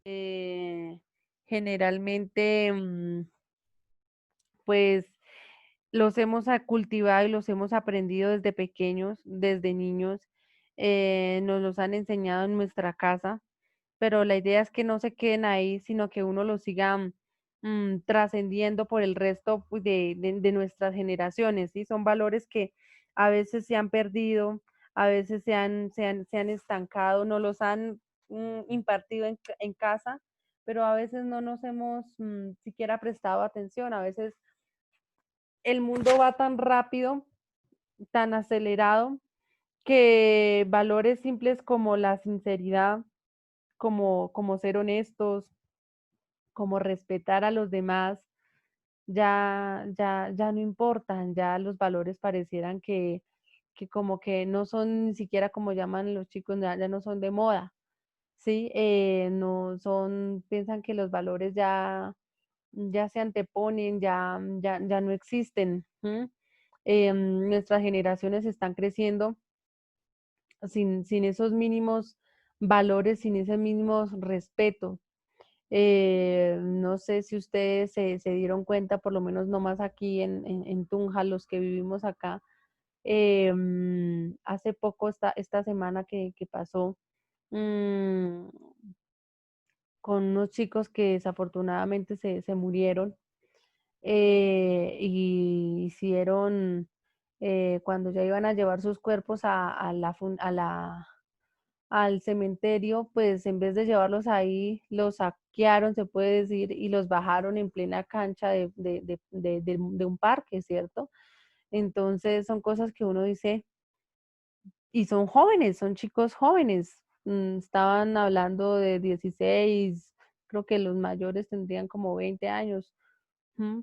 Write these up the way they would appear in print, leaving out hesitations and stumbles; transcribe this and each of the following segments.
Eh, Generalmente, pues los hemos cultivado y los hemos aprendido desde pequeños, desde niños, nos los han enseñado en nuestra casa, pero la idea es que no se queden ahí, sino que uno los siga trascendiendo por el resto pues, de nuestras generaciones, ¿sí? Son valores que a veces se han perdido, a veces se han estancado, no los han impartido en casa, pero a veces no nos hemos siquiera prestado atención, a veces el mundo va tan rápido, tan acelerado, que valores simples como la sinceridad, como ser honestos, como respetar a los demás, ya no importan, ya los valores parecieran que como que no son ni siquiera como llaman los chicos, ya no son de moda, ¿sí? No son, piensan que los valores ya se anteponen, ya no existen. ¿M? Nuestras generaciones están creciendo sin esos mínimos valores, sin ese mínimo respeto. No sé si ustedes se dieron cuenta, por lo menos nomás aquí en Tunja, los que vivimos acá, hace poco, esta semana que pasó, mm, con unos chicos que desafortunadamente se murieron y hicieron, cuando ya iban a llevar sus cuerpos al cementerio, pues en vez de llevarlos ahí, los saquearon, se puede decir, y los bajaron en plena cancha de un parque, ¿cierto? Entonces son cosas que uno dice, y son jóvenes, son chicos jóvenes, estaban hablando de 16, creo que los mayores tendrían como 20 años. ¿M?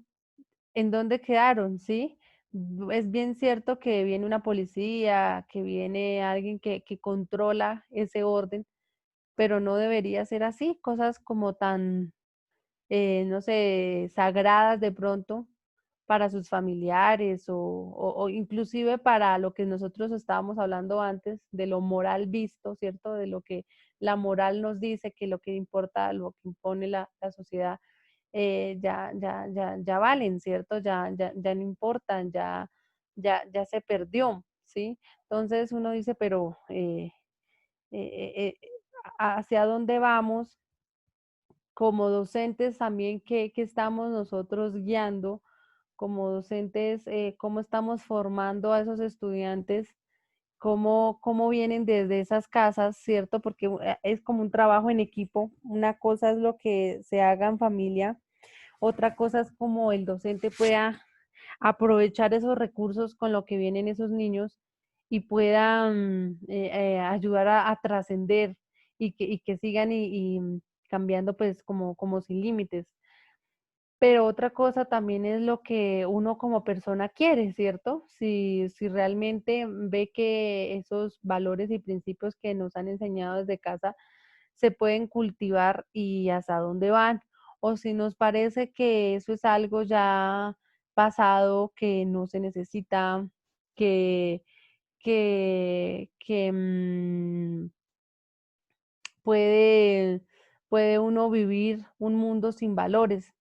¿En dónde quedaron? ¿Sí? Es bien cierto que viene una policía, que viene alguien que controla ese orden, pero no debería ser así, cosas como tan, no sé, sagradas de pronto para sus familiares o inclusive para lo que nosotros estábamos hablando antes, de lo moral visto, ¿cierto? De lo que la moral nos dice, que lo que importa, lo que impone la sociedad, ya valen, ¿cierto? Ya no importan, ya se perdió, ¿sí? Entonces uno dice, pero ¿hacia dónde vamos? Como docentes también, ¿qué estamos nosotros guiando? Como docentes, ¿cómo estamos formando a esos estudiantes? ¿Cómo vienen desde esas casas, cierto? Porque es como un trabajo en equipo. Una cosa es lo que se haga en familia, otra cosa es como el docente pueda aprovechar esos recursos con lo que vienen esos niños y puedan ayudar a trascender y que sigan y cambiando pues como sin límites. Pero otra cosa también es lo que uno como persona quiere, ¿cierto? Si realmente ve que esos valores y principios que nos han enseñado desde casa se pueden cultivar y hasta dónde van, o si nos parece que eso es algo ya pasado, que no se necesita, que, que puede, puede uno vivir un mundo sin valores.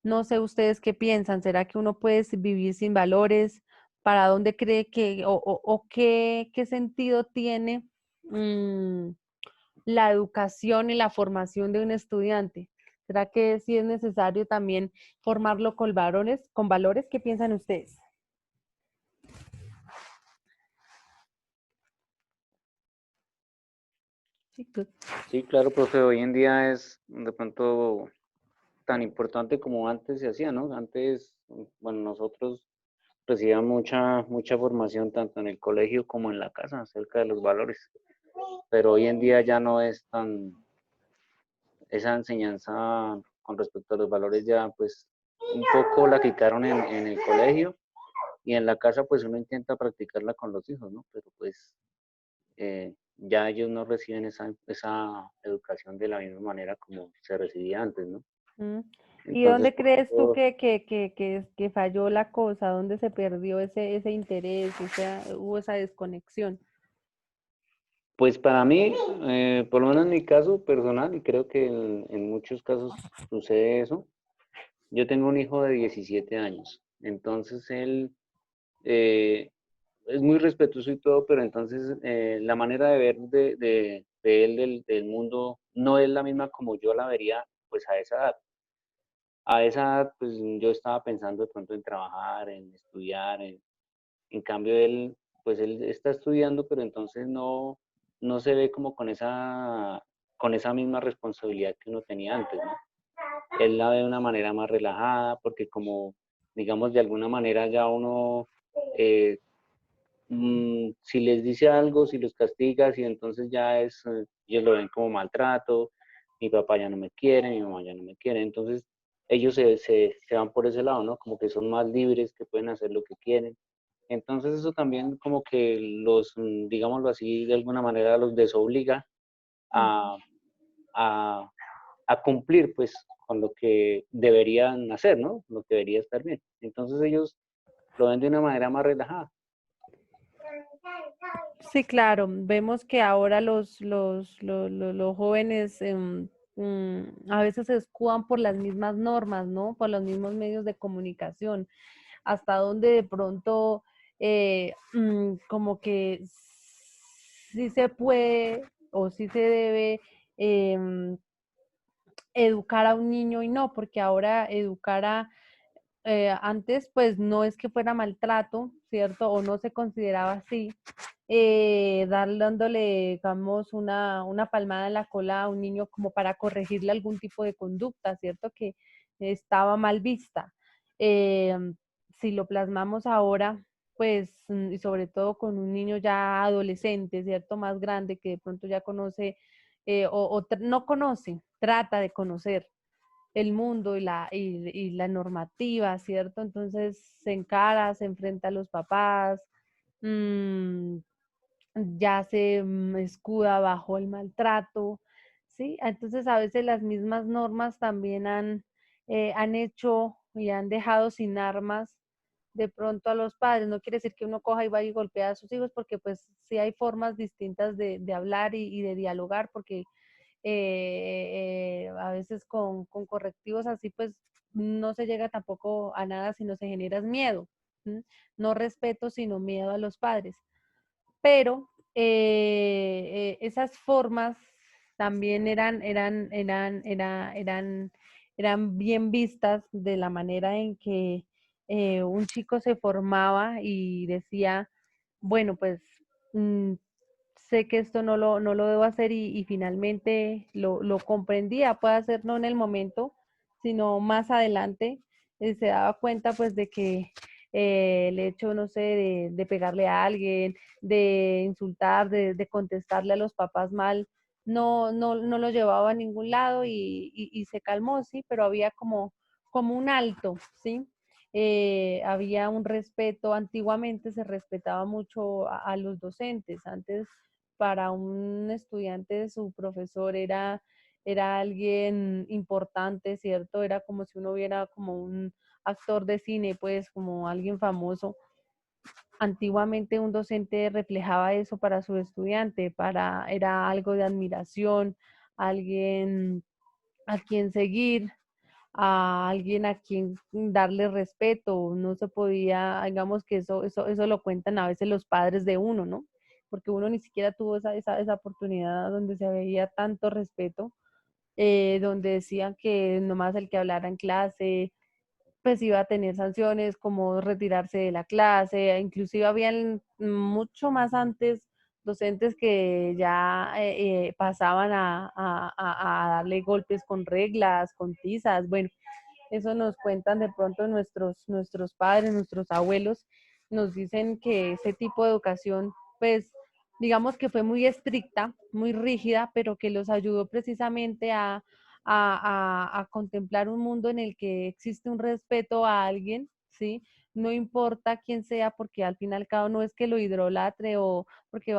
No sé ustedes qué piensan, ¿será que uno puede vivir sin valores? ¿Para dónde cree que, o qué sentido tiene mm, la educación y la formación de un estudiante? ¿Será que sí es necesario también formarlo con valores? ¿Con valores? ¿Qué piensan ustedes? Sí, Sí, claro, profe, hoy en día es de pronto tan importante como antes se hacía, ¿no? Antes, bueno, nosotros recibíamos mucha formación tanto en el colegio como en la casa acerca de los valores, pero hoy en día ya no es tan, esa enseñanza con respecto a los valores ya pues un poco la quitaron en el colegio y en la casa pues uno intenta practicarla con los hijos, ¿no? Pero pues ya ellos no reciben esa educación de la misma manera como se recibía antes, ¿no? Mm. ¿Y Entonces, dónde por crees tú eso, que falló la cosa? ¿Dónde se perdió ese interés? Hubo esa desconexión. Pues para mí, por lo menos en mi caso personal, y creo que en muchos casos sucede eso, yo tengo un hijo de 17 años, entonces él eh, es muy respetuoso y todo, pero entonces la manera de ver de él del mundo no es la misma como yo la vería pues a esa edad. A esa edad pues yo estaba pensando de pronto en trabajar, en estudiar, en cambio él pues él está estudiando, pero entonces no se ve como con esa misma responsabilidad que uno tenía antes, ¿no? Él la ve de una manera más relajada, porque como, digamos, de alguna manera ya uno, eh, si les dice algo, si los castiga, si entonces ya es, ellos lo ven como maltrato, mi papá ya no me quiere, mi mamá ya no me quiere, entonces ellos se van por ese lado, ¿no? Como que son más libres, que pueden hacer lo que quieren. Entonces eso también como que los, digámoslo así, de alguna manera los desobliga Ujú. a, a, a cumplir pues con lo que deberían hacer, ¿no? Lo que debería estar bien. Entonces ellos lo ven de una manera más relajada. Sí, claro, vemos que ahora los jóvenes a veces se escudan por las mismas normas, ¿no? Por los mismos medios de comunicación, hasta donde de pronto como que sí se puede o sí se debe em, educar a un niño y no, porque ahora educar a, antes pues no es que fuera maltrato, ¿cierto? O no se consideraba así, dándole, digamos, una palmada en la cola a un niño como para corregirle algún tipo de conducta, ¿cierto? Que estaba mal vista. Eh, si lo plasmamos ahora, pues, y sobre todo con un niño ya adolescente, ¿cierto? Más grande, que de pronto ya conoce, no conoce, trata de conocer el mundo y la normativa, ¿cierto? Entonces se encara, se enfrenta a los papás, mmm, ya se escuda bajo el maltrato, ¿sí? Entonces a veces las mismas normas también han hecho y han dejado sin armas de pronto a los padres. No quiere decir que uno coja y vaya y golpea a sus hijos, porque pues sí hay formas distintas de hablar y de dialogar, porque a veces con correctivos así, pues no se llega tampoco a nada, sino se genera miedo, ¿sí? No respeto, sino miedo a los padres. Pero esas formas también eran bien vistas de la manera en que un chico se formaba y decía, bueno, pues mm, sé que esto no lo debo hacer y finalmente lo comprendía, puede ser no en el momento, sino más adelante, se daba cuenta pues de que el hecho, no sé, de pegarle a alguien, de insultar, de contestarle a los papás mal, no lo llevaba a ningún lado y se calmó, sí, pero había como un alto, ¿sí? Había un respeto, antiguamente se respetaba mucho a los docentes, antes para un estudiante su profesor era alguien importante, ¿cierto? Era como si uno viera como un actor de cine, pues como alguien famoso. Antiguamente un docente reflejaba eso para su estudiante, era algo de admiración, alguien a quien seguir, a alguien a quien darle respeto, no se podía, digamos que eso lo cuentan a veces los padres de uno, ¿no? Porque uno ni siquiera tuvo esa oportunidad donde se veía tanto respeto, donde decían que nomás el que hablara en clase, pues iba a tener sanciones como retirarse de la clase, inclusive habían mucho más antes docentes que ya pasaban a darle golpes con reglas, con tizas, bueno, eso nos cuentan de pronto nuestros padres, nuestros abuelos, nos dicen que ese tipo de educación, pues, digamos que fue muy estricta, muy rígida, pero que los ayudó precisamente a contemplar un mundo en el que existe un respeto a alguien, ¿sí? No importa quién sea, porque al fin y al cabo no es que lo idolatre o porque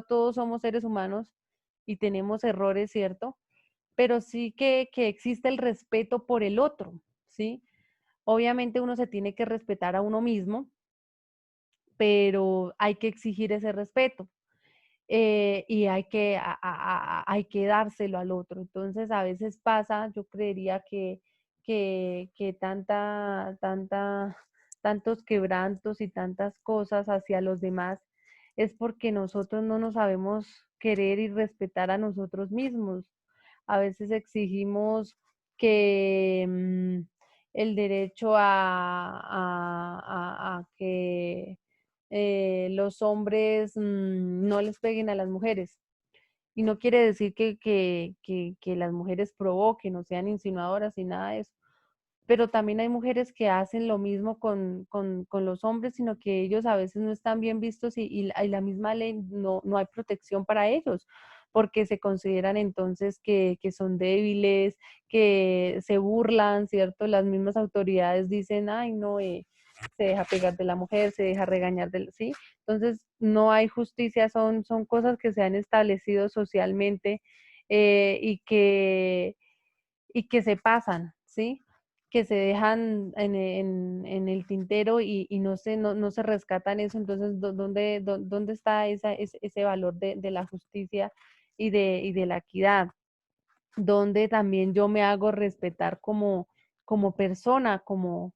todos somos seres humanos y tenemos errores, ¿cierto? Pero sí que existe el respeto por el otro, ¿sí? Obviamente uno se tiene que respetar a uno mismo, pero hay que exigir ese respeto. y hay que dárselo al otro. Entonces, a veces pasa, yo creería que tantos quebrantos y tantas cosas hacia los demás es porque nosotros no nos sabemos querer y respetar a nosotros mismos. A veces exigimos que el derecho a que los hombres no les peguen a las mujeres. Y no quiere decir que las mujeres provoquen o sean insinuadoras y nada de eso. Pero también hay mujeres que hacen lo mismo con los hombres, sino que ellos a veces no están bien vistos y la misma ley no hay protección para ellos, porque se consideran entonces que son débiles, que se burlan, ¿cierto? Las mismas autoridades dicen, ay, no, se deja pegar de la mujer, se deja regañar de ¿sí? Entonces, no hay justicia, son cosas que se han establecido socialmente y que se pasan, ¿sí? Que se dejan en el tintero y no se rescatan eso. Entonces, ¿dónde está ese valor de la justicia y de la equidad? Donde también yo me hago respetar como persona, como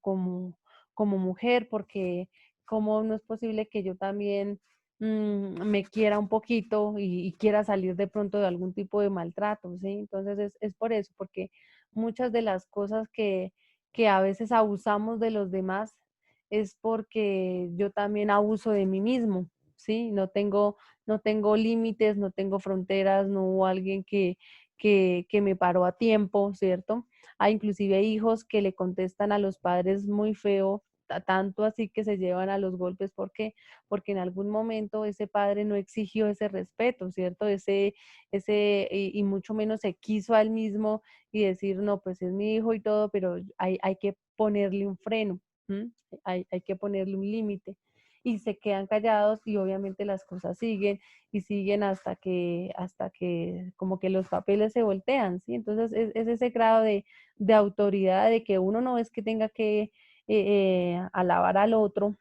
mujer, porque como no es posible que yo también me quiera un poquito y quiera salir de pronto de algún tipo de maltrato, ¿sí? Entonces es por eso, porque muchas de las cosas que a veces abusamos de los demás es porque yo también abuso de mí mismo, ¿sí? No tengo límites, no tengo fronteras, no hubo alguien que me paró a tiempo, ¿cierto? Hay inclusive hijos que le contestan a los padres muy feo, tanto así que se llevan a los golpes. ¿Por qué? Porque en algún momento ese padre no exigió ese respeto, ¿cierto? Y mucho menos se quiso a él mismo y decir, no, pues es mi hijo y todo, pero hay que ponerle un freno, ¿m? Hay que ponerle un límite. Y se quedan callados y obviamente las cosas siguen y siguen hasta que como que los papeles se voltean, ¿sí? Entonces es ese grado de autoridad de que uno no es que tenga que alabar al otro,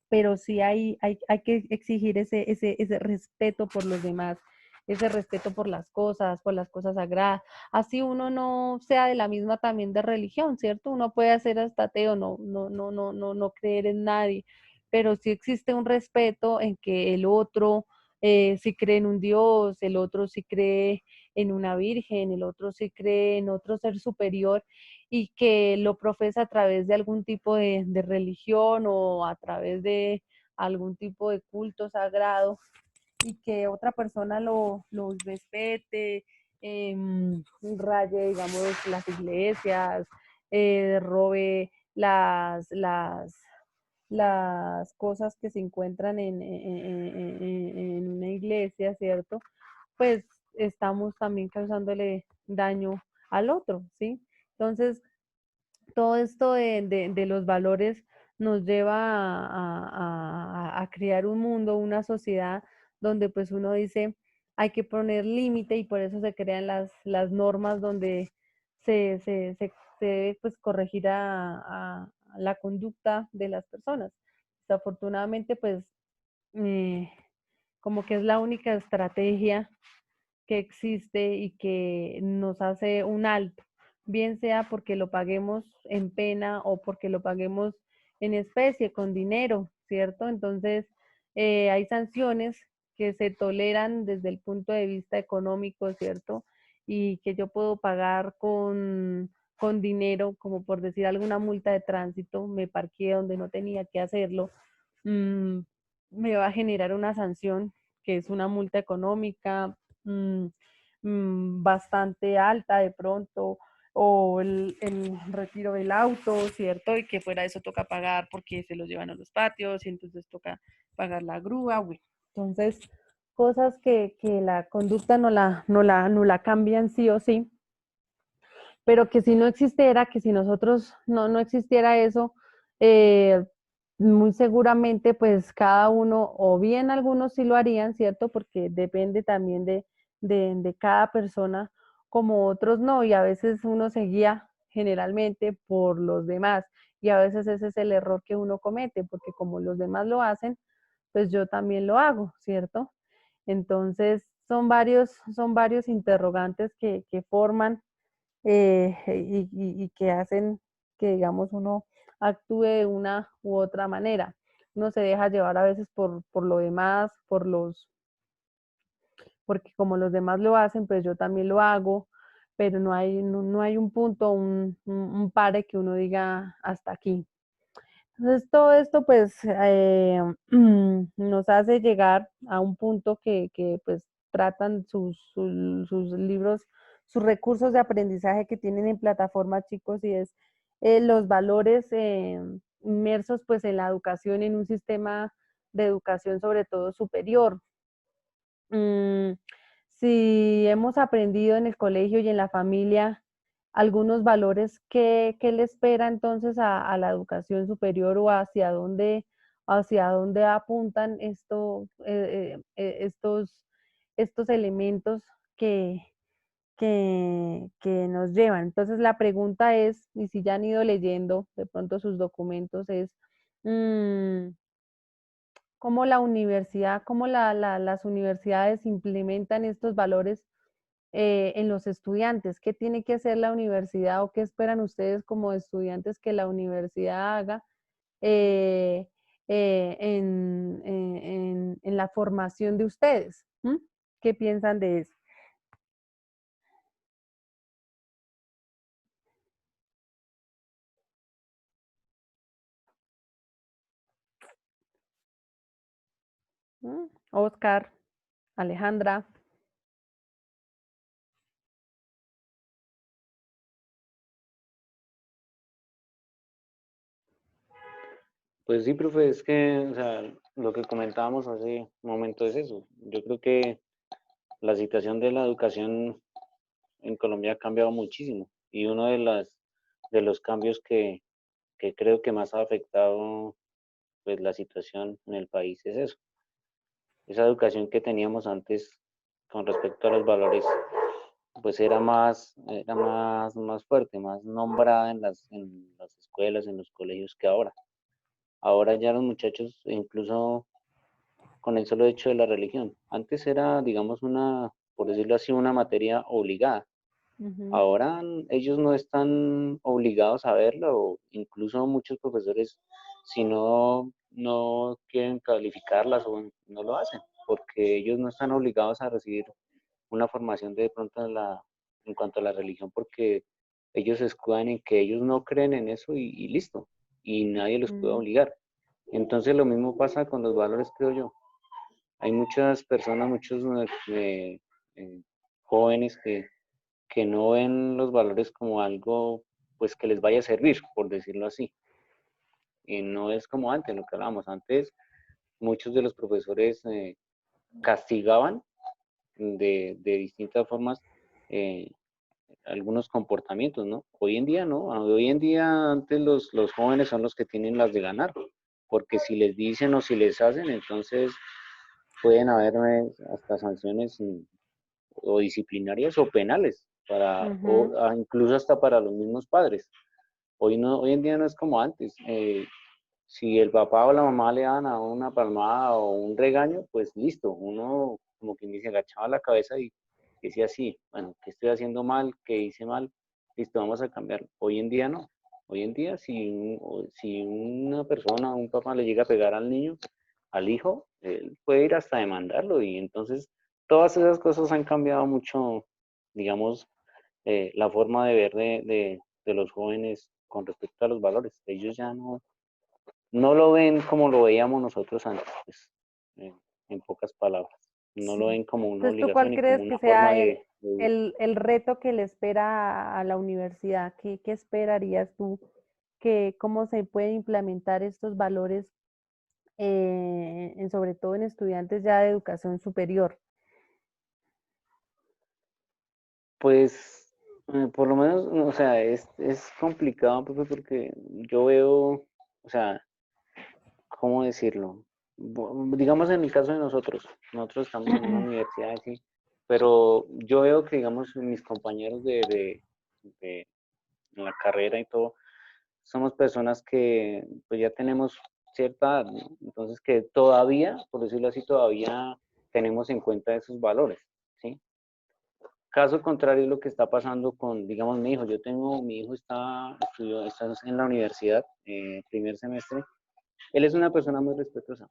pero sí hay que exigir ese respeto por los demás, ese respeto por las cosas sagradas. Así uno no sea de la misma también de religión, ¿cierto? Uno puede hacer hasta ateo, no creer en nadie, pero sí existe un respeto en que el otro sí cree en un Dios, el otro sí cree en una virgen, el otro sí cree en otro ser superior y que lo profesa a través de algún tipo de religión o a través de algún tipo de culto sagrado y que otra persona lo respete, raye, digamos, las iglesias, robe las cosas que se encuentran en una iglesia, ¿cierto? Pues estamos también causándole daño al otro, ¿sí? Entonces, todo esto de los valores nos lleva a crear un mundo, una sociedad donde pues uno dice hay que poner límite y por eso se crean las normas donde se debe pues corregir a la conducta de las personas. Desafortunadamente pues eh, como que es la única estrategia que existe y que nos hace un alto, bien sea porque lo paguemos en pena o porque lo paguemos en especie, con dinero, ¿cierto? Entonces, hay sanciones que se toleran desde el punto de vista económico, ¿cierto? Y que yo puedo pagar con dinero, como por decir alguna multa de tránsito, me parqué donde no tenía que hacerlo, mm, me va a generar una sanción que es una multa económica, mm, bastante alta de pronto, o el retiro del auto, ¿cierto? Y que fuera de eso toca pagar porque se lo llevan a los patios y entonces toca pagar la grúa, güey. Entonces, cosas que la conducta no la cambian sí o sí, pero que si no existiera, que si nosotros no existiera eso, eh, muy seguramente pues cada uno, o bien algunos sí lo harían, ¿cierto? Porque depende también de cada persona, como otros no, y a veces uno se guía generalmente por los demás, y a veces ese es el error que uno comete, porque como los demás lo hacen, pues yo también lo hago, ¿cierto? Entonces, son varios interrogantes que forman y que hacen que, digamos, uno actúe de una u otra manera. Uno se deja llevar a veces por lo demás, porque como los demás lo hacen, pues yo también lo hago, pero no hay un punto, un pare que uno diga hasta aquí. Entonces, todo esto pues nos hace llegar a un punto pues tratan sus libros, sus recursos de aprendizaje que tienen en plataforma, chicos, y es los valores inmersos pues en la educación, en un sistema de educación sobre todo superior. Mm, si hemos aprendido en el colegio y en la familia algunos valores, qué le espera entonces a la educación superior o hacia dónde apuntan estos elementos que, que nos llevan? Entonces la pregunta es, y si ya han ido leyendo de pronto sus documentos, es... mm, cómo la universidad, cómo las universidades implementan estos valores en los estudiantes. ¿Qué tiene que hacer la universidad o qué esperan ustedes como estudiantes que la universidad haga eh, en la formación de ustedes? ¿Mm? ¿Qué piensan de eso? ¿Mm? Oscar, Alejandra. Pues sí, profe, es que, o sea, lo que comentábamos hace un momento es eso. Yo creo que la situación de la educación en Colombia ha cambiado muchísimo y uno de los cambios que creo que más ha afectado pues la situación en el país es eso. Esa educación que teníamos antes con respecto a los valores, pues más fuerte, más nombrada en las escuelas, en los colegios que ahora. Ahora ya los muchachos, incluso con el solo hecho de la religión, antes era, digamos, por decirlo así, una materia obligada. Ujú, Ahora ellos no están obligados a verlo, o incluso muchos profesores, si no quieren calificarlas o no lo hacen, porque ellos no están obligados a recibir una formación de pronto en cuanto a la religión, porque ellos se escudan en que ellos no creen en eso y listo, y nadie los puede ujú, obligar. Entonces lo mismo pasa con los valores, creo yo. Hay muchas personas, muchos eh, jóvenes que no ven los valores como algo pues que les vaya a servir, por decirlo así. Y no es como antes, lo que hablábamos antes, muchos de los profesores castigaban de distintas formas eh, algunos comportamientos, ¿no? Hoy en día no, hoy en día antes los jóvenes son los que tienen las de ganar, porque si les dicen o si les hacen, entonces pueden haber hasta sanciones o disciplinarias o penales, ujú, incluso hasta para los mismos padres. Hoy, no, hoy en día no es como antes. Si el papá o la mamá le dan a una palmada o un regaño, pues listo, uno como quien dice, agachaba la cabeza y decía así, bueno, ¿qué estoy haciendo mal? ¿Qué hice mal? Listo, vamos a cambiarlo. Hoy en día no. Hoy en día, si una persona, un papá le llega a pegar al niño, al hijo, él puede ir hasta demandarlo y entonces todas esas cosas han cambiado mucho, digamos, la forma de ver de los jóvenes con respecto a los valores. Ellos ya no lo ven como lo veíamos nosotros antes, pues, en pocas palabras. No lo sí. ven como una Entonces, ¿tú cuál obligación y como crees que una forma sea de vivir. el reto que le espera a la universidad? ¿Qué esperarías tú? ¿Cómo se pueden implementar estos valores, sobre todo en estudiantes ya de educación superior? Pues, por lo menos, o sea, es complicado, profe, porque yo veo, o sea, ¿cómo decirlo? Digamos en el caso de nosotros estamos en una universidad así, pero yo veo que, digamos, mis compañeros de la carrera y todo, somos personas que pues ya tenemos cierta edad, ¿no? Entonces que todavía, por decirlo así, todavía tenemos en cuenta esos valores, ¿sí? Caso contrario, lo que está pasando con, digamos, mi hijo. Mi hijo está en la universidad, primer semestre. Él es una persona muy respetuosa.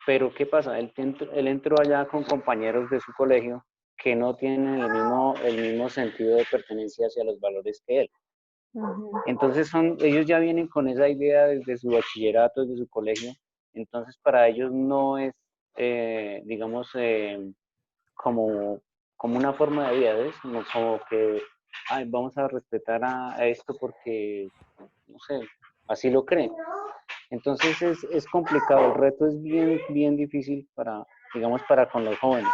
Pero ¿qué pasa? Él entró allá con compañeros de su colegio que no tienen el mismo sentido de pertenencia hacia los valores que él. Ujú, Entonces ellos ya vienen con esa idea desde su bachillerato, desde su colegio. Entonces para ellos no es, digamos, como, como una forma de vida, ¿ves? Como que ay, vamos a respetar a esto porque, no sé, así lo creen. Entonces es complicado, el reto es bien, bien difícil para, digamos, para con los jóvenes.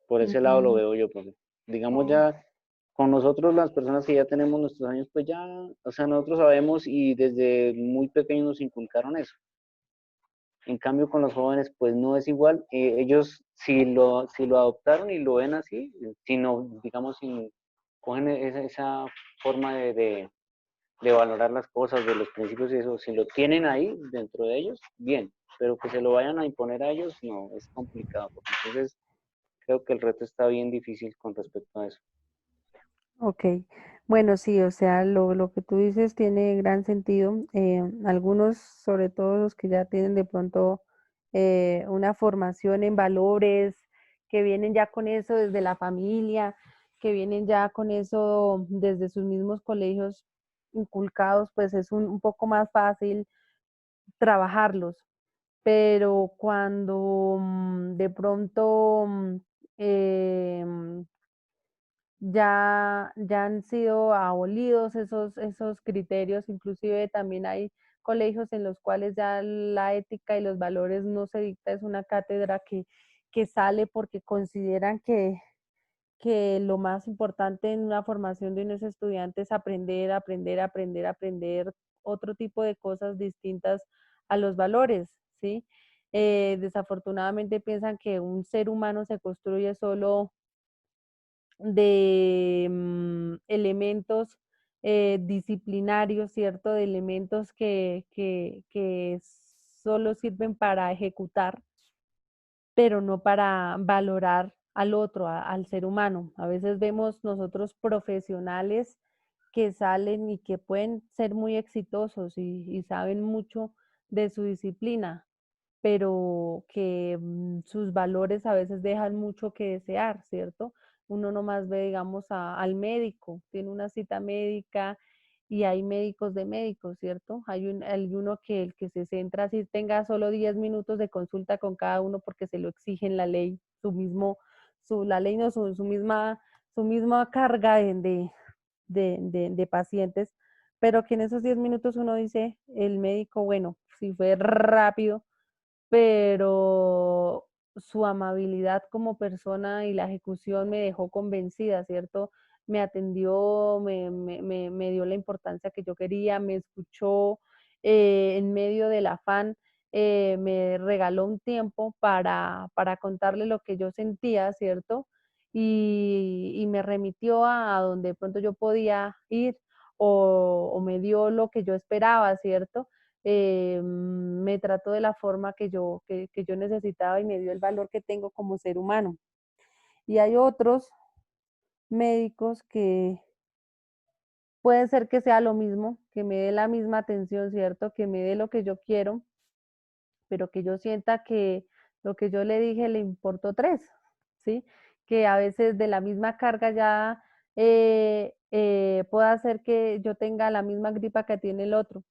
Por ese lado lo ujú. veo yo, porque digamos ya con nosotros las personas que ya tenemos nuestros años, pues ya, o sea, nosotros sabemos y desde muy pequeños nos inculcaron eso. En cambio con los jóvenes, pues no es igual. Ellos si lo adoptaron y lo ven así, si no, digamos, si cogen esa forma de valorar las cosas, de los principios y eso, si lo tienen ahí dentro de ellos, bien, pero que se lo vayan a imponer a ellos, no, es complicado. Entonces, creo que el reto está bien difícil con respecto a eso. Ok, bueno, sí, o sea, lo que tú dices tiene gran sentido. Algunos, sobre todo los que ya tienen de pronto una formación en valores, que vienen ya con eso desde la familia, que vienen ya con eso desde sus mismos colegios inculcados, pues es un poco más fácil trabajarlos. Pero cuando de pronto em, ya han sido abolidos esos criterios, inclusive también hay colegios en los cuales ya la ética y los valores no se dicta, es una cátedra que sale porque consideran que lo más importante en una formación de unos estudiantes es aprender, aprender, aprender, aprender otro tipo de cosas distintas a los valores, ¿sí? Desafortunadamente piensan que un ser humano se construye solo de elementos disciplinarios, ¿cierto? De elementos que solo sirven para ejecutar, pero no para valorar al otro, al ser humano. A veces vemos nosotros profesionales que salen y que pueden ser muy exitosos y saben mucho de su disciplina, pero que sus valores a veces dejan mucho que desear, ¿cierto? Uno nomás ve, digamos, al médico, tiene una cita médica y hay médicos de médicos, ¿cierto? Hay uno que el que se centra, si tenga solo 10 minutos de consulta con cada uno porque se lo exige en la ley, la ley no, su misma carga de pacientes, pero que en esos 10 minutos uno dice, el médico, bueno, si fue rápido, pero su amabilidad como persona y la ejecución me dejó convencida, ¿cierto? Me atendió, me dio la importancia que yo quería, me escuchó en medio del afán, me regaló un tiempo para contarle lo que yo sentía, ¿cierto? Y me remitió a donde de pronto yo podía ir o me dio lo que yo esperaba, ¿cierto? Me trató de la forma que yo necesitaba y me dio el valor que tengo como ser humano. Y hay otros médicos que puede ser que sea lo mismo, que me dé la misma atención, ¿cierto? Que me dé lo que yo quiero, pero que yo sienta que lo que yo le dije le importó tres, ¿sí? Que a veces de la misma carga ya pueda hacer que yo tenga la misma gripa que tiene el otro,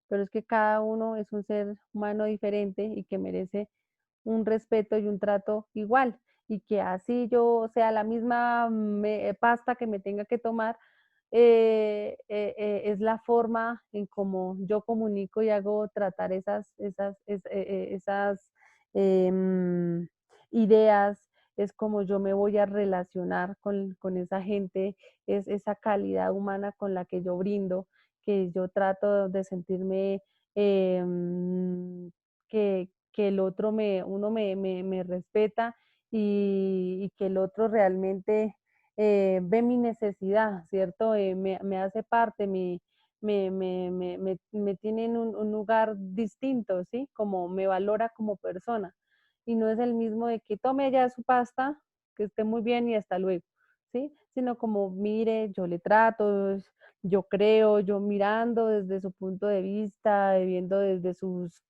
pero es que cada uno es un ser humano diferente y que merece un respeto y un trato igual y que así yo sea la misma pasta que me tenga que tomar, es la forma en cómo yo comunico y hago tratar esas em, ideas, es como yo me voy a relacionar con esa gente, es esa calidad humana con la que yo brindo, que yo trato de sentirme que el otro uno me respeta y que el otro realmente ve mi necesidad, ¿cierto? Me hace parte, me tiene en un lugar distinto, ¿sí? Como me valora como persona. y no es el mismo de que tome ya su pasta, que esté muy bien y hasta luego, ¿sí? Sino como, mire, yo le trato, yo creo, yo mirando desde su punto de vista, viendo desde sus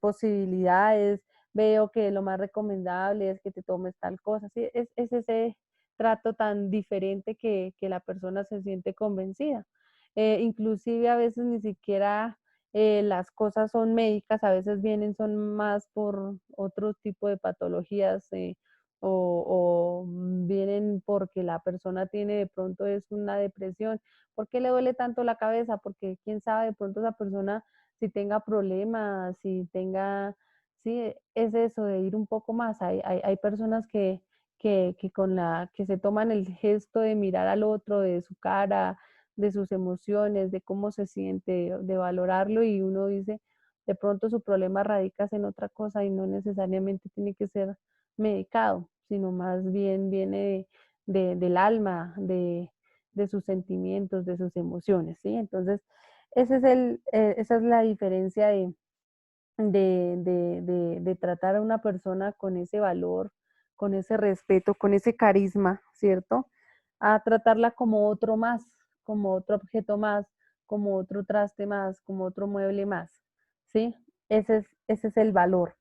posibilidades, veo que lo más recomendable es que te tomes tal cosa, ¿sí? Es ese trato tan diferente que la persona se siente convencida. Inclusive a veces ni siquiera las cosas son médicas, a veces vienen son más por otro tipo de patologías o vienen porque la persona tiene de pronto es una depresión. ¿Por qué le duele tanto la cabeza? Porque quién sabe, de pronto esa persona si tenga problemas, si tenga, sí, es eso de ir un poco más. Hay personas que con que se toman el gesto de mirar al otro, de su cara, de sus emociones, de cómo se siente, de valorarlo y uno dice, de pronto su problema radica en otra cosa y no necesariamente tiene que ser medicado, sino más bien viene del alma, de sus sentimientos, de sus emociones, ¿sí? Entonces, esa es la diferencia de tratar a una persona con ese valor, con ese respeto, con ese carisma, ¿cierto? A tratarla como otro más, como otro objeto más, como otro traste más, como otro mueble más, ¿sí? Ese es el valor.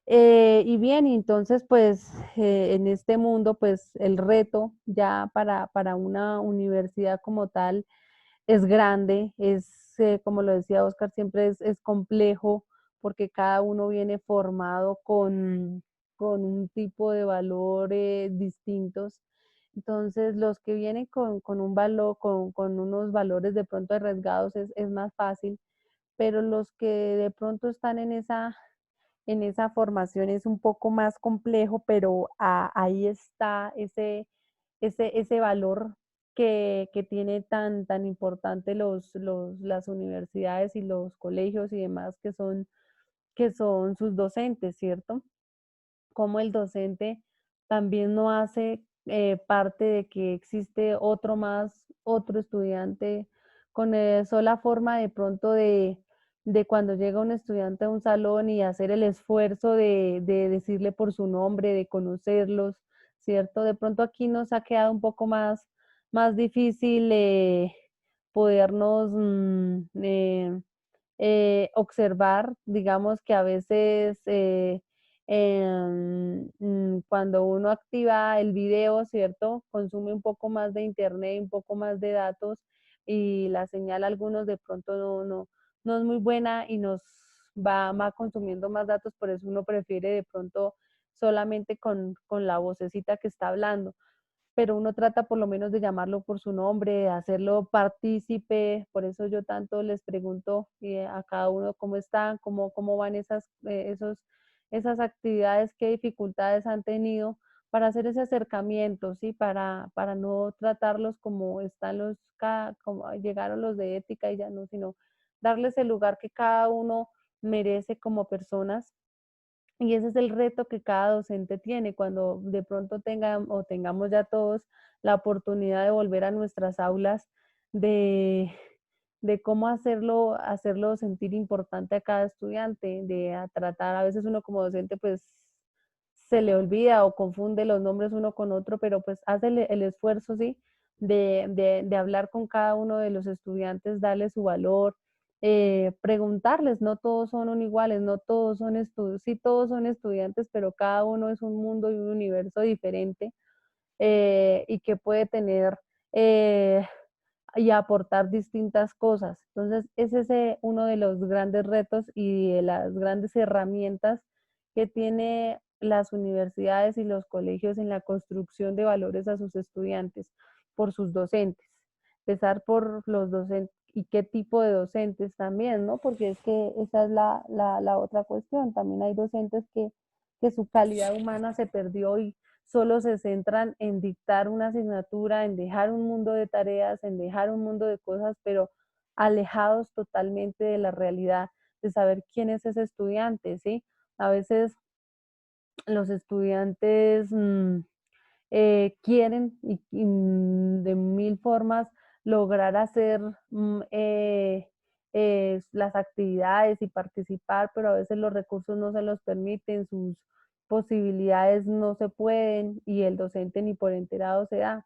Y bien, entonces, pues en este mundo, pues el reto ya para una universidad como tal es grande, como lo decía Oscar, siempre es complejo porque cada uno viene formado con un tipo de valores distintos. Entonces, los que vienen con un valor, con unos valores de pronto arriesgados es más fácil, pero los que de pronto están en esa formación es un poco más complejo, pero ahí está ese valor que tiene tan importante las universidades y los colegios y demás que son sus docentes, ¿cierto? Como el docente también no hace parte de que existe otro más, otro estudiante, con sola forma de pronto de cuando llega un estudiante a un salón y hacer el esfuerzo de decirle por su nombre, de conocerlos, ¿cierto? De pronto aquí nos ha quedado un poco más difícil podernos observar, digamos que a veces cuando uno activa el video, ¿cierto? Consume un poco más de internet, un poco más de datos y la señal algunos de pronto no es muy buena y nos va consumiendo más datos, por eso uno prefiere de pronto solamente con la vocecita que está hablando, pero uno trata por lo menos de llamarlo por su nombre, de hacerlo partícipe, por eso yo tanto les pregunto a cada uno cómo están, cómo van esas actividades, qué dificultades han tenido para hacer ese acercamiento, ¿sí? Para no tratarlos como están como llegaron los de ética y ya no, sino darles el lugar que cada uno merece como personas y ese es el reto que cada docente tiene cuando de pronto tengamos ya todos la oportunidad de volver a nuestras aulas, de, de cómo hacerlo sentir importante a cada estudiante, tratar, a veces uno como docente pues se le olvida o confunde los nombres uno con otro, pero pues hace el esfuerzo, ¿sí? De hablar con cada uno de los estudiantes, darle su valor, preguntarles, no todos son iguales, no todos son estudiantes, sí todos son estudiantes, pero cada uno es un mundo y un universo diferente y que puede tener eh, y aportar distintas cosas. Entonces, ese es uno de los grandes retos y de las grandes herramientas que tiene las universidades y los colegios en la construcción de valores a sus estudiantes por sus docentes. Empezar por los docentes y qué tipo de docentes también, ¿no? Porque es que esa es la otra cuestión. También hay docentes que su calidad humana se perdió y solo se centran en dictar una asignatura, en dejar un mundo de tareas, en dejar un mundo de cosas, pero alejados totalmente de la realidad, de saber quién es ese estudiante, ¿sí? A veces los estudiantes quieren de mil formas lograr hacer las actividades y participar, pero a veces los recursos no se los permiten, sus posibilidades no se pueden y el docente ni por enterado se da.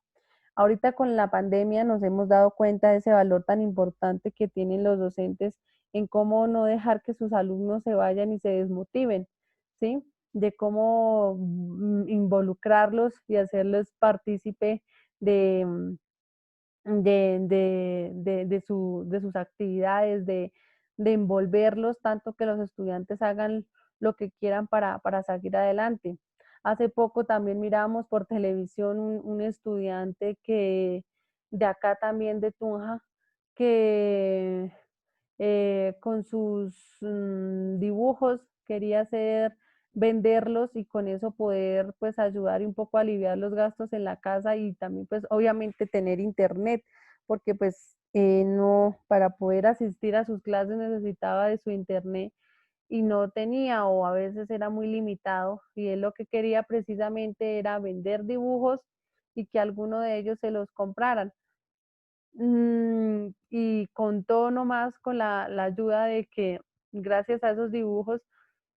Ahorita con la pandemia nos hemos dado cuenta de ese valor tan importante que tienen los docentes en cómo no dejar que sus alumnos se vayan y se desmotiven, ¿sí? De cómo involucrarlos y hacerles partícipe de, de sus actividades, de envolverlos tanto que los estudiantes hagan lo que quieran para seguir adelante. Hace poco también miramos por televisión un estudiante que de acá también de Tunja, que con sus dibujos quería hacer, venderlos y con eso poder pues ayudar y un poco aliviar los gastos en la casa y también pues obviamente tener internet, porque pues no, para poder asistir a sus clases necesitaba de su internet y no tenía o a veces era muy limitado y él lo que quería precisamente era vender dibujos y que alguno de ellos se los compraran. Y contó nomás con la ayuda de que gracias a esos dibujos,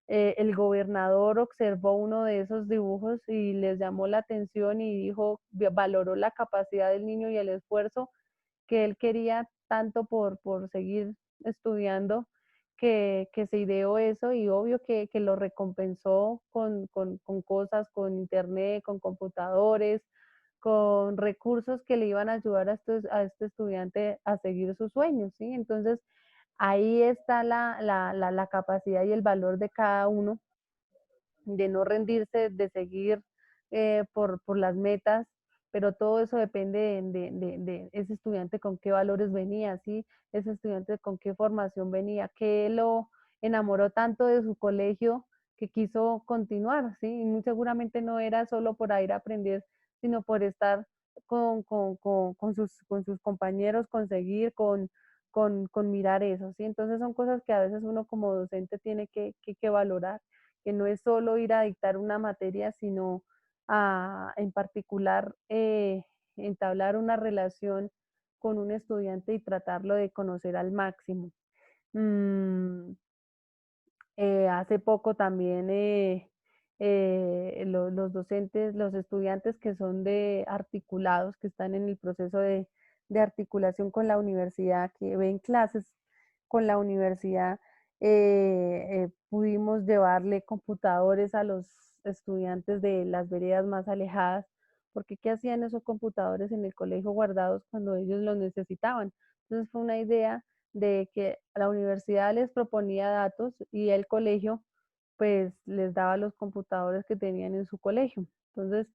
el gobernador observó uno de esos dibujos y les llamó la atención y dijo, valoró la capacidad del niño y el esfuerzo que él quería tanto por seguir estudiando, que se ideó eso y obvio que lo recompensó con cosas, con internet, con computadores, con recursos que le iban a ayudar a este estudiante a seguir sus sueños, ¿sí? Entonces, ahí está la capacidad y el valor de cada uno de no rendirse, de seguir por las metas, pero todo eso depende de ese estudiante con qué valores venía, ¿sí? Ese estudiante con qué formación venía, que lo enamoró tanto de su colegio que quiso continuar, ¿sí? Y muy seguramente no era solo por ir a aprender, sino por estar con sus compañeros, conseguir, con mirar eso, ¿sí? Entonces son cosas que a veces uno como docente tiene que valorar, que no es solo ir a dictar una materia, sino en particular entablar una relación con un estudiante y tratarlo de conocer al máximo. Mm, hace poco también los docentes, los estudiantes que son de articulados, que están en el proceso de articulación con la universidad, que ven clases con la universidad, pudimos llevarle computadores a los estudiantes de las veredas más alejadas, porque ¿qué hacían esos computadores en el colegio guardados cuando ellos los necesitaban? Entonces fue una idea de que la universidad les proponía datos y el colegio pues les daba los computadores que tenían en su colegio. Entonces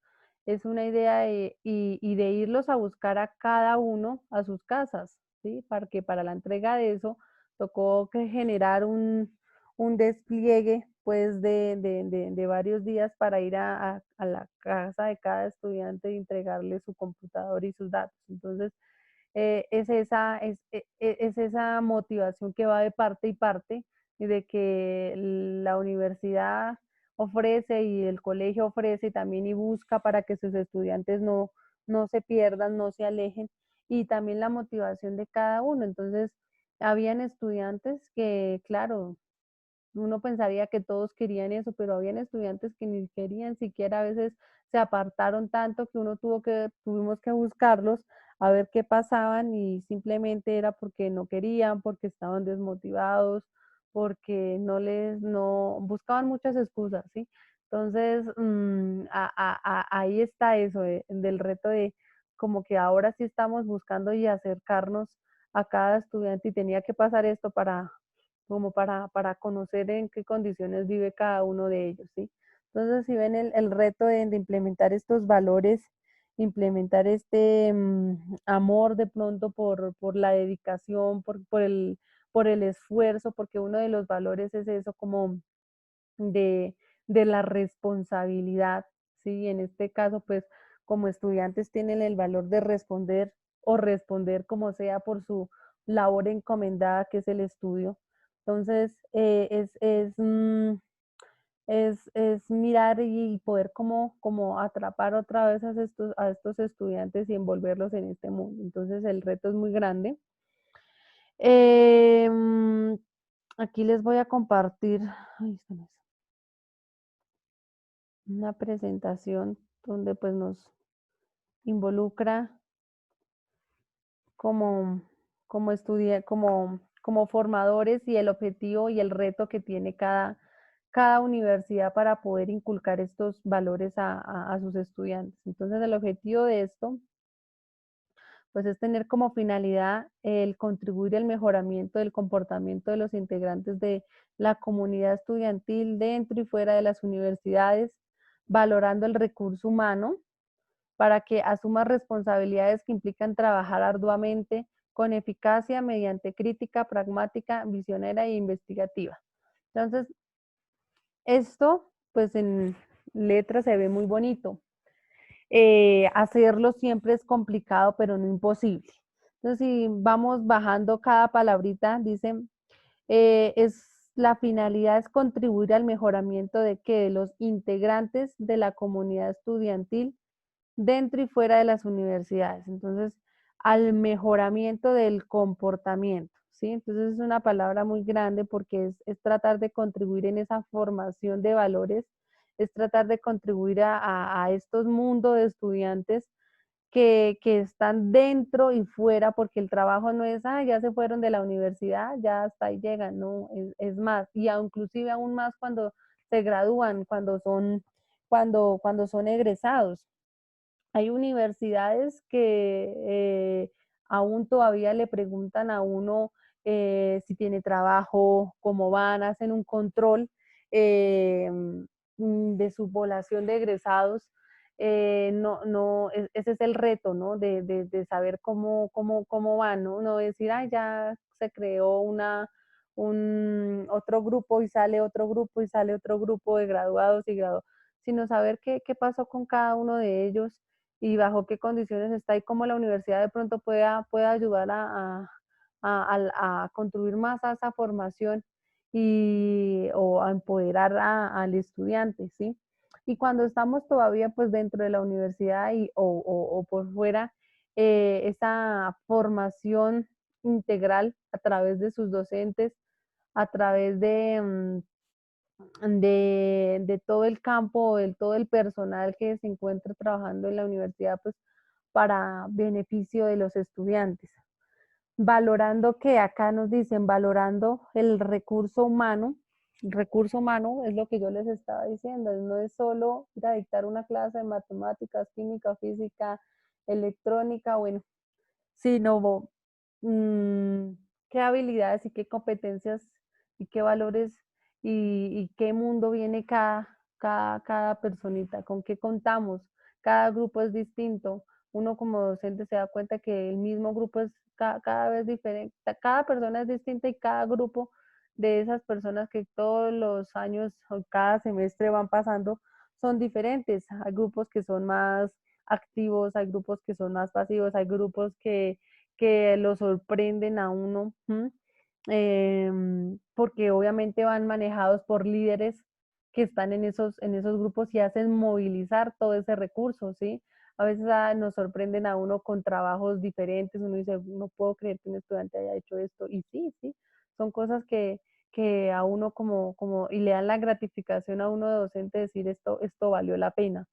es una idea y de irlos a buscar a cada uno a sus casas, ¿sí? Porque para la entrega de eso tocó que generar un despliegue pues de varios días para ir a la casa de cada estudiante y entregarle su computador y sus datos. Entonces, es esa motivación que va de parte y parte, y de que la universidad ofrece y el colegio ofrece también y busca para que sus estudiantes no se pierdan, no se alejen, y también la motivación de cada uno. Entonces, habían estudiantes que, claro, uno pensaría que todos querían eso, pero habían estudiantes que ni querían siquiera, a veces se apartaron tanto que tuvimos que buscarlos a ver qué pasaban y simplemente era porque no querían, porque estaban desmotivados, porque no, buscaban muchas excusas, ¿sí? Entonces, ahí está eso del reto de como que ahora sí estamos buscando y acercarnos a cada estudiante y tenía que pasar esto como para conocer en qué condiciones vive cada uno de ellos, ¿sí? Entonces, si ven el reto de implementar estos valores, implementar este amor de pronto por la dedicación, por el esfuerzo, porque uno de los valores es eso como de, de la responsabilidad, ¿sí? En este caso, pues como estudiantes tienen el valor de responder o responder como sea por su labor encomendada, que es el estudio. Entonces, es mirar y poder como atrapar otra vez a estos estudiantes y envolverlos en este mundo. Entonces, el reto es muy grande. Em, Aquí les voy a compartir ay, una presentación donde pues nos involucra como, como formadores y el objetivo y el reto que tiene cada universidad para poder inculcar estos valores a sus estudiantes. Entonces, el objetivo de esto, pues es tener como finalidad el contribuir al mejoramiento del comportamiento de los integrantes de la comunidad estudiantil dentro y fuera de las universidades, valorando el recurso humano para que asuma responsabilidades que implican trabajar arduamente con eficacia mediante crítica pragmática, visionera e investigativa. Entonces, esto, pues en letras se ve muy bonito. Hacerlo siempre es complicado, pero no imposible. Entonces, si vamos bajando cada palabrita, dicen, la finalidad es contribuir al mejoramiento de los integrantes de la comunidad estudiantil dentro y fuera de las universidades. Entonces, al mejoramiento del comportamiento, ¿sí? Entonces es una palabra muy grande porque es tratar de contribuir en esa formación de valores, es tratar de contribuir a estos mundos de estudiantes que están dentro y fuera, porque el trabajo no es, ah, ya se fueron de la universidad, ya hasta ahí llegan, no, es más, y inclusive aún más cuando se gradúan, cuando son egresados. Hay universidades que aún todavía le preguntan a uno si tiene trabajo, cómo van, hacen un control eh, de su población de egresados. Ese es el reto, ¿no? De saber cómo van, ¿no? No decir, ah, ya se creó otro grupo y sale otro grupo y sale otro grupo de graduados y graduados, sino saber qué pasó con cada uno de ellos y bajo qué condiciones está y cómo la universidad de pronto pueda ayudar a construir más a esa formación o a empoderar al estudiante, ¿sí? Y cuando estamos todavía pues dentro de la universidad o por fuera, esa formación integral a través de sus docentes, a través de todo el campo, de todo el personal que se encuentra trabajando en la universidad, pues para beneficio de los estudiantes. Valorando que acá nos dicen, valorando el recurso humano. El recurso humano es lo que yo les estaba diciendo, no es solo ir a dictar una clase de matemáticas, química, física, electrónica, bueno, sino qué habilidades y qué competencias y qué valores y qué mundo viene cada personita, con qué contamos. Cada grupo es distinto. Uno como docente se da cuenta que el mismo grupo es cada vez diferente, cada persona es distinta y cada grupo de esas personas que todos los años o cada semestre van pasando son diferentes. Hay grupos que son más activos, hay grupos que son más pasivos, hay grupos que lo sorprenden a uno, porque obviamente van manejados por líderes que están en esos grupos y hacen movilizar todo ese recurso, ¿sí? A veces nos sorprenden a uno con trabajos diferentes, uno dice, no puedo creer que un estudiante haya hecho esto, y sí, sí, son cosas que a uno y le dan la gratificación a uno de docente decir esto valió la pena.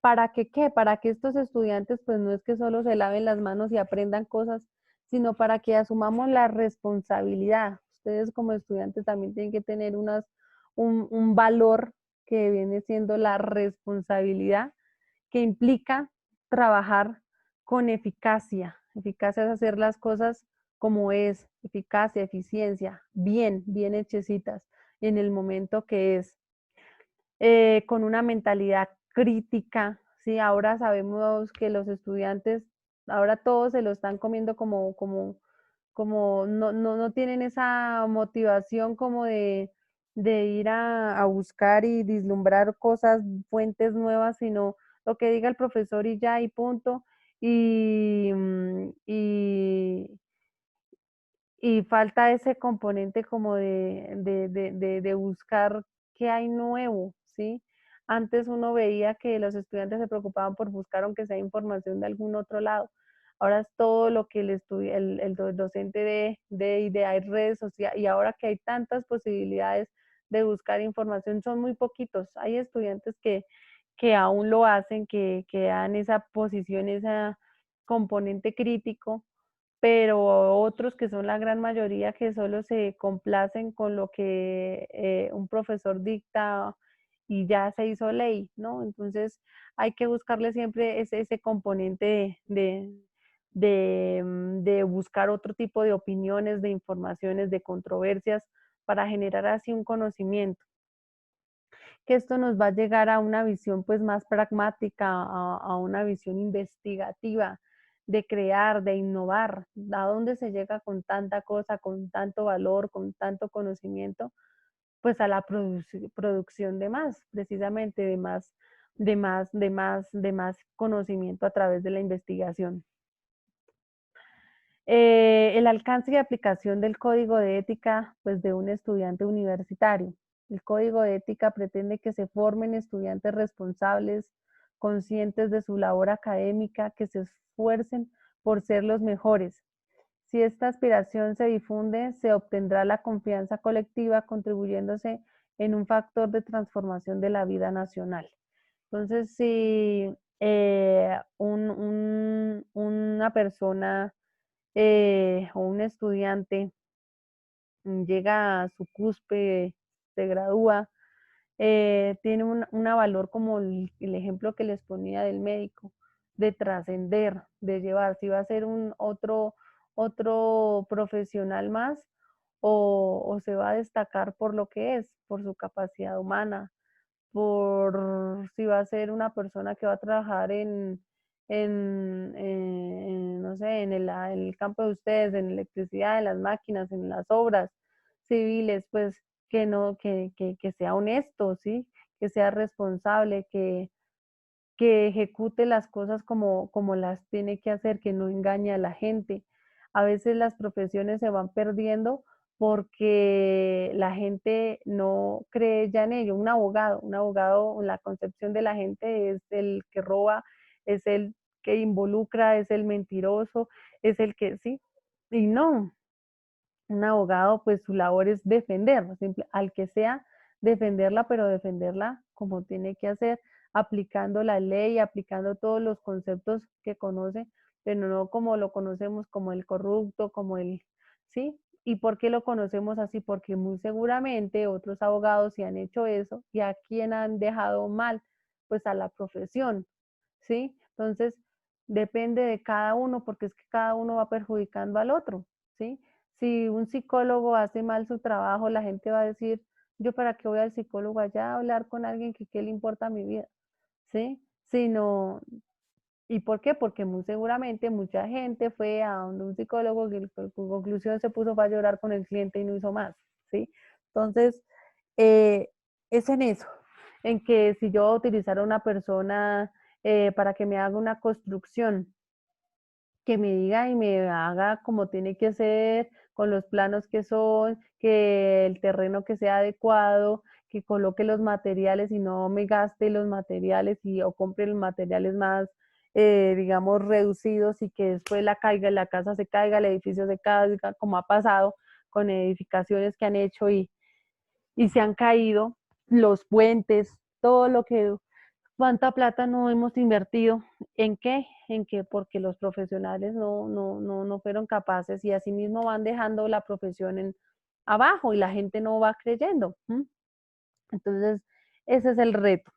¿Para que qué? Para que estos estudiantes pues no es que solo se laven las manos y aprendan cosas, sino para que asumamos la responsabilidad. Ustedes como estudiantes también tienen que tener un valor que viene siendo la responsabilidad, que implica trabajar con eficacia. Eficacia es hacer las cosas como es, eficacia, eficiencia, bien hechecitas en el momento que es. Con una mentalidad crítica, ¿sí? Ahora sabemos que los estudiantes, ahora todos se lo están comiendo como no tienen esa motivación como de ir a buscar y vislumbrar cosas, fuentes nuevas, sino lo que diga el profesor y ya, y punto. Y falta ese componente como de buscar qué hay nuevo, ¿sí? Antes uno veía que los estudiantes se preocupaban por buscar aunque sea información de algún otro lado. ahora es todo lo que el docente de hay redes sociales, y ahora que hay tantas posibilidades de buscar información, son muy poquitos. Hay estudiantes que aún lo hacen, que dan esa posición, ese componente crítico, pero otros que son la gran mayoría que solo se complacen con lo que un profesor dicta y ya se hizo ley, ¿no? Entonces hay que buscarle siempre ese componente de buscar otro tipo de opiniones, de informaciones, de controversias para generar así un conocimiento, que esto nos va a llegar a una visión pues más pragmática, a una visión investigativa, de crear, de innovar. ¿A dónde se llega con tanta cosa, con tanto valor, con tanto conocimiento? Pues a la producción de más, precisamente de más conocimiento a través de la investigación. El alcance y aplicación del código de ética pues, de un estudiante universitario. El código de ética pretende que se formen estudiantes responsables, conscientes de su labor académica, que se esfuercen por ser los mejores. Si esta aspiración se difunde, se obtendrá la confianza colectiva, contribuyéndose en un factor de transformación de la vida nacional. Entonces, si una persona o un estudiante llega a su cúspide, se gradúa, tiene una valor como el ejemplo que les ponía del médico, de trascender, de llevar, si va a ser otro profesional más o se va a destacar por lo que es, por su capacidad humana, por si va a ser una persona que va a trabajar no sé, en el campo de ustedes, en electricidad, en las máquinas, en las obras civiles, pues que no, que sea honesto, ¿sí? Que sea responsable, que ejecute las cosas como las tiene que hacer, que no engañe a la gente. A veces las profesiones se van perdiendo porque la gente no cree ya en ello. Un abogado, la concepción de la gente es el que roba, es el que involucra, es el mentiroso, es el que sí. Y no, un abogado, pues su labor es defender, al que sea, defenderla, pero defenderla como tiene que hacer, aplicando la ley, aplicando todos los conceptos que conoce, pero no como lo conocemos, como el corrupto, como el, ¿sí? ¿Y por qué lo conocemos así? Porque muy seguramente otros abogados sí han hecho eso y a quién han dejado mal, pues a la profesión, ¿sí? Entonces, depende de cada uno, porque es que cada uno va perjudicando al otro, ¿sí? Si un psicólogo hace mal su trabajo, la gente va a decir, yo para qué voy al psicólogo allá a hablar con alguien que qué le importa mi vida, ¿sí? Sino, ¿y por qué? Porque muy seguramente mucha gente fue a donde un psicólogo que en conclusión se puso a llorar con el cliente y no hizo más, ¿sí? Entonces, eh, es en eso, en que si yo utilizara a una persona para que me haga una construcción, que me diga y me haga como tiene que ser, con los planos que son, que el terreno que sea adecuado, que coloque los materiales y no me gaste los materiales o compre los materiales más, digamos, reducidos y que después la casa se caiga, el edificio se caiga, como ha pasado con edificaciones que han hecho y se han caído, los puentes, todo lo que ¿cuánta plata no hemos invertido? ¿En qué? En que porque los profesionales no fueron capaces y asimismo van dejando la profesión abajo y la gente no va creyendo. ¿M? Entonces, ese es el reto.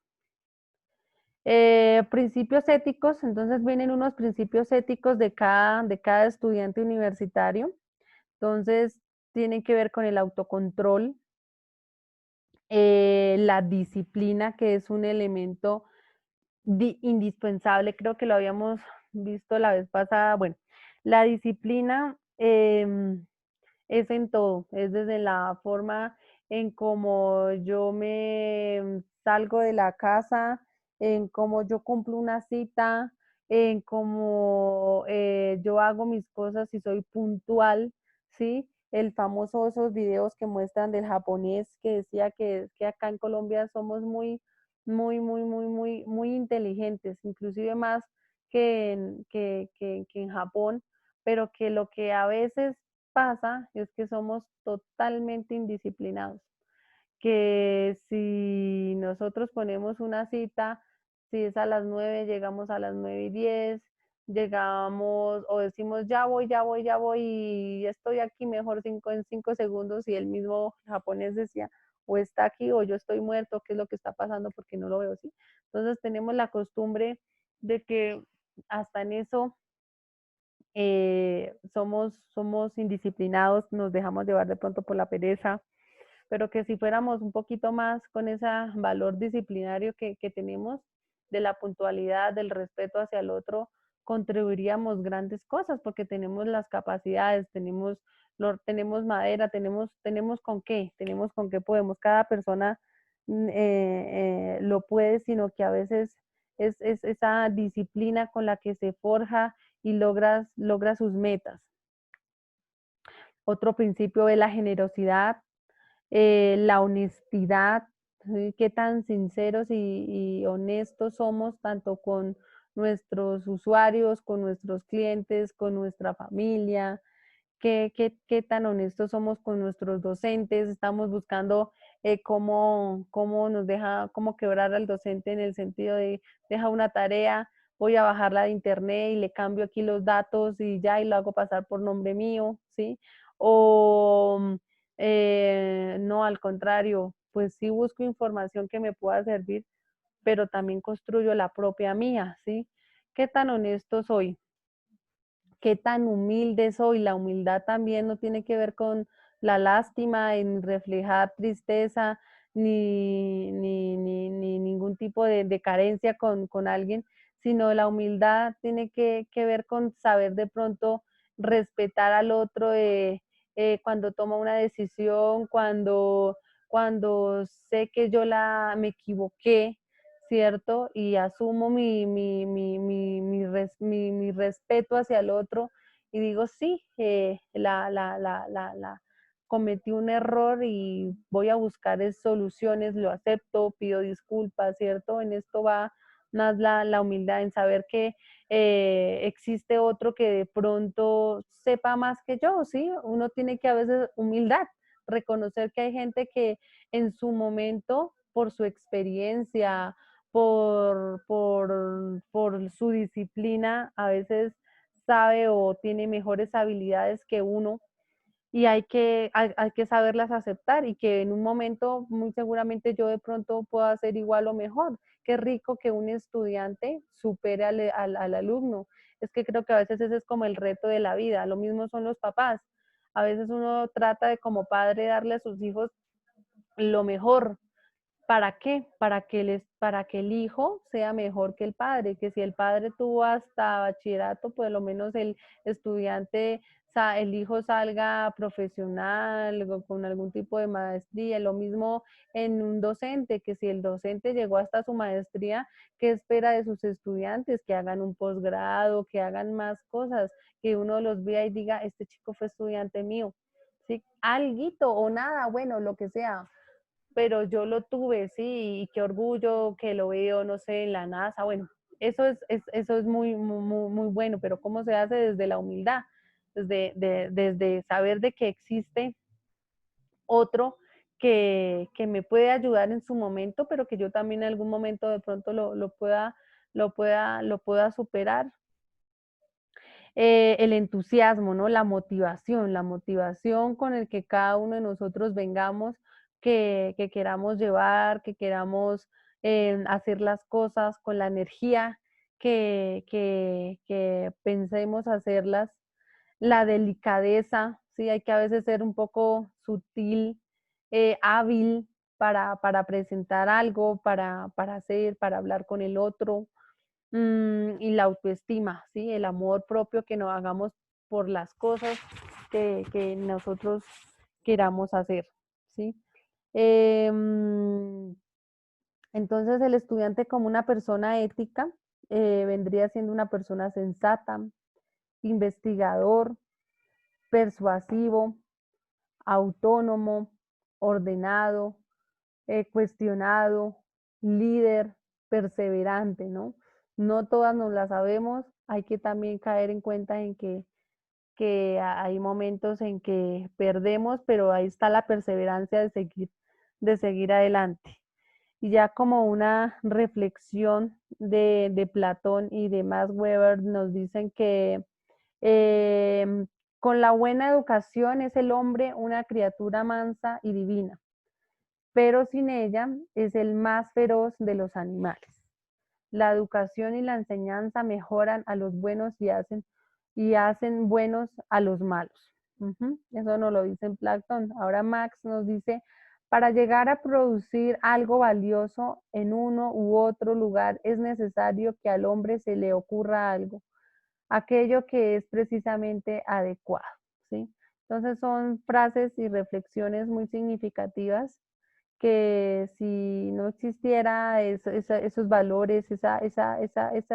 Principios éticos, entonces vienen unos principios éticos de cada estudiante universitario. Entonces, tienen que ver con el autocontrol, la disciplina, que es un elemento indispensable, creo que lo habíamos visto la vez pasada. Bueno, la disciplina es en todo, es desde la forma en cómo yo me salgo de la casa, en cómo yo cumplo una cita, en cómo yo hago mis cosas y soy puntual, ¿sí? El famoso, esos videos que muestran del japonés que decía que acá en Colombia somos muy inteligentes, inclusive más que en Japón, pero que lo que a veces pasa es que somos totalmente indisciplinados, que si nosotros ponemos una cita, si es a las 9, llegamos a las 9:10, llegamos o decimos ya voy, ya voy, ya voy y estoy aquí mejor en 5 segundos y el mismo japonés decía o está aquí o yo estoy muerto, ¿qué es lo que está pasando? Porque no lo veo así. Entonces tenemos la costumbre de que hasta en eso somos indisciplinados, nos dejamos llevar de pronto por la pereza, pero que si fuéramos un poquito más con ese valor disciplinario que tenemos, de la puntualidad, del respeto hacia el otro, contribuiríamos grandes cosas porque tenemos las capacidades, tenemos madera, tenemos con qué podemos, cada persona lo puede, sino que a veces es esa disciplina con la que se forja y logra sus metas. Otro principio es la generosidad, la honestidad, ¿sí? Qué tan sinceros y honestos somos tanto con nuestros usuarios, con nuestros clientes, con nuestra familia, qué tan honestos somos con nuestros docentes, estamos buscando cómo quebrar al docente en el sentido de deja una tarea, voy a bajarla de internet y le cambio aquí los datos y ya y lo hago pasar por nombre mío, ¿sí? O no, al contrario, pues sí busco información que me pueda servir, pero también construyo la propia mía, ¿sí? ¿Qué tan honesto soy? ¿Qué tan humilde soy? La humildad también no tiene que ver con la lástima, en reflejar tristeza, ni ningún tipo de carencia con alguien, sino la humildad tiene que ver con saber de pronto respetar al otro cuando toma una decisión, cuando sé que me equivoqué, ¿cierto? Y asumo mi respeto hacia el otro y digo, sí, cometí un error y voy a buscar soluciones, lo acepto, pido disculpas, ¿cierto? En esto va más la humildad, en saber que existe otro que de pronto sepa más que yo, ¿sí? Uno tiene que a veces humildad, reconocer que hay gente que en su momento, por su experiencia, por su disciplina, a veces sabe o tiene mejores habilidades que uno y hay que saberlas aceptar y que en un momento muy seguramente yo de pronto puedo hacer igual o mejor. Qué rico que un estudiante supere al alumno. Es que creo que a veces ese es como el reto de la vida. Lo mismo son los papás. A veces uno trata de como padre darle a sus hijos lo mejor, ¿para qué? Para que el hijo sea mejor que el padre, que si el padre tuvo hasta bachillerato, pues lo menos el estudiante, el hijo salga profesional o con algún tipo de maestría. Lo mismo en un docente, que si el docente llegó hasta su maestría, ¿qué espera de sus estudiantes? Que hagan un posgrado, que hagan más cosas, que uno los vea y diga, este chico fue estudiante mío. ¿Sí? Alguito o nada, bueno, lo que sea, pero yo lo tuve, sí, y qué orgullo que lo veo, no sé, en la NASA, bueno, eso es muy bueno, pero ¿cómo se hace? Desde la humildad, desde saber de que existe otro que me puede ayudar en su momento, pero que yo también en algún momento de pronto lo pueda superar. El entusiasmo, ¿no? La motivación con el que cada uno de nosotros vengamos, que queramos llevar, que queramos hacer las cosas con la energía que pensemos hacerlas, la delicadeza, ¿sí? Hay que a veces ser un poco sutil, hábil para presentar algo, para hacer, para hablar con el otro, y la autoestima, ¿sí? El amor propio que nos hagamos por las cosas que nosotros queramos hacer, ¿sí? Em, entonces el estudiante como una persona ética vendría siendo una persona sensata, investigador, persuasivo, autónomo, ordenado, cuestionado, líder, perseverante, ¿no? No todas nos las sabemos, hay que también caer en cuenta en que hay momentos en que perdemos, pero ahí está la perseverancia de seguir adelante. Y ya como una reflexión de Platón y de Max Weber nos dicen que eh, con la buena educación es el hombre una criatura mansa y divina, pero sin ella es el más feroz de los animales. La educación y la enseñanza mejoran a los buenos y hacen buenos a los malos. Eso nos lo dice en Platón. Ahora Max nos dice, para llegar a producir algo valioso en uno u otro lugar es necesario que al hombre se le ocurra algo, aquello que es precisamente adecuado, ¿sí? Entonces son frases y reflexiones muy significativas que si no existiera esos valores, esa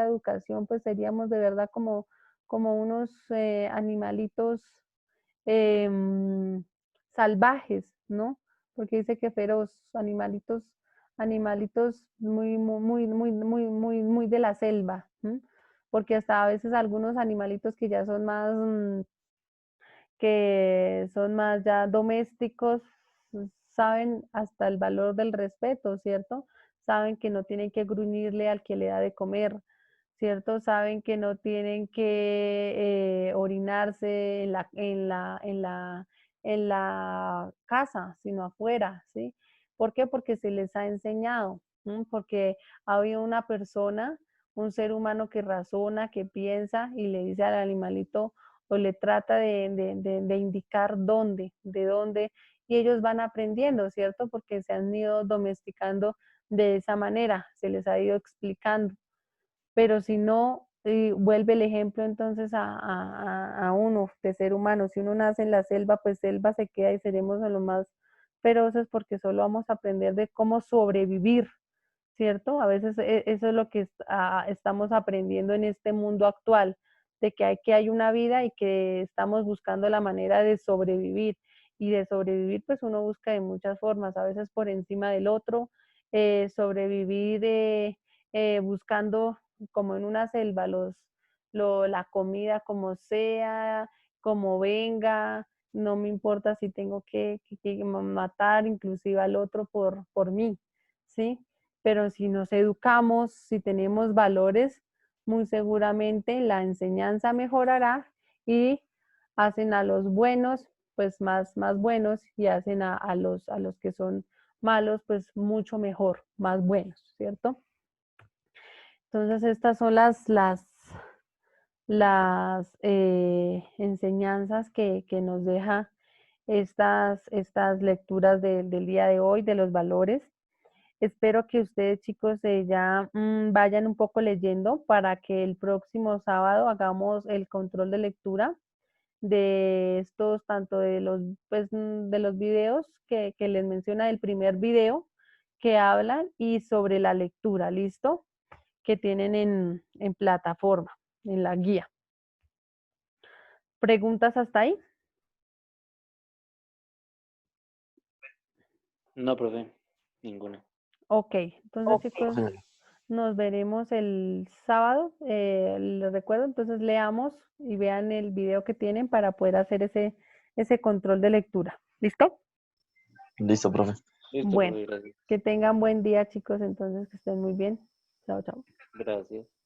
educación, pues seríamos de verdad como unos animalitos em, salvajes, ¿no? Porque dice que feroz, animalitos muy de la selva, ¿m? Porque hasta a veces algunos animalitos que son más ya domésticos, saben hasta el valor del respeto, ¿cierto? Saben que no tienen que gruñirle al que le da de comer, ¿cierto? Saben que no tienen que orinarse en la casa, sino afuera, ¿sí? ¿Por qué? Porque se les ha enseñado, ¿m? Porque ha habido una persona, un ser humano que razona, que piensa y le dice al animalito o le trata de indicar de dónde, y ellos van aprendiendo, ¿cierto? Porque se han ido domesticando de esa manera, se les ha ido explicando. Pero si no, vuelve el ejemplo entonces a uno de ser humano. Si uno nace en la selva, pues selva se queda y seremos de lo más feroces porque solo vamos a aprender de cómo sobrevivir, ¿cierto? A veces eso es lo que estamos aprendiendo en este mundo actual, de que hay una vida y que estamos buscando la manera de sobrevivir. Y de sobrevivir, pues uno busca de muchas formas, a veces por encima del otro, sobrevivir buscando como en una selva la comida como sea, como venga, no me importa si tengo que matar inclusive al otro por mí, ¿sí? Pero si nos educamos, si tenemos valores, muy seguramente la enseñanza mejorará y hacen a los buenos pues más buenos y hacen a los que son malos pues mucho mejor, más buenos, ¿cierto? Entonces estas son las enseñanzas que nos deja estas lecturas del día de hoy, de los valores. Espero que ustedes, chicos, ya vayan un poco leyendo para que el próximo sábado hagamos el control de lectura de estos, tanto de los videos que les menciona del primer video que hablan y sobre la lectura, ¿listo? Que tienen en plataforma, en la guía. ¿Preguntas hasta ahí? No, profe, ninguna. Ok, entonces chicos, nos veremos el sábado. Les recuerdo, entonces leamos y vean el video que tienen para poder hacer ese control de lectura. ¿Listo? Listo, profe. Listo, Bueno, profe, gracias. que tengan buen día, chicos, entonces que estén muy bien. Chao, chao. Gracias.